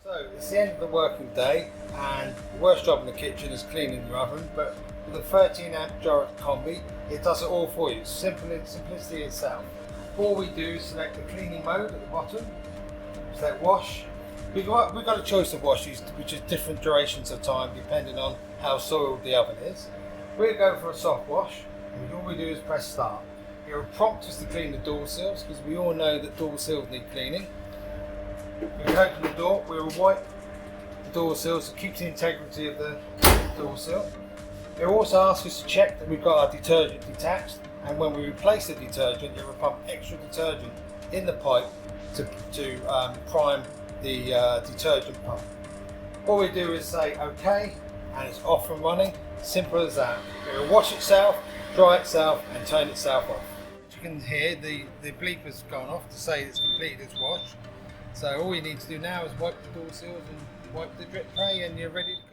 So it's the end of the working day, and the worst job in the kitchen is cleaning your oven, but with a 13 amp Giorik Combi, it does it all for you. It's simplicity itself. All we do is select the cleaning mode at the bottom, select wash. We've got a choice of washes, which is different durations of time depending on how soiled the oven is. We'll go for a soft wash, and all we do is press start. It will prompt us to clean the door sills, because we all know that door sills need cleaning. We can open the door, we will wipe the door sills to keep the integrity of the door sill. It will also ask us to check that we've got our detergent detached, and when we replace the detergent, it will pump extra detergent in the pipe to prime the detergent pump. All we do is say OK, and it's off and running. Simple as that. It will wash itself, dry itself, and turn itself off. As you can hear, the bleeper's gone off to say it's completed its wash. So all you need to do now is wipe the door sills and wipe the drip tray, and you're ready to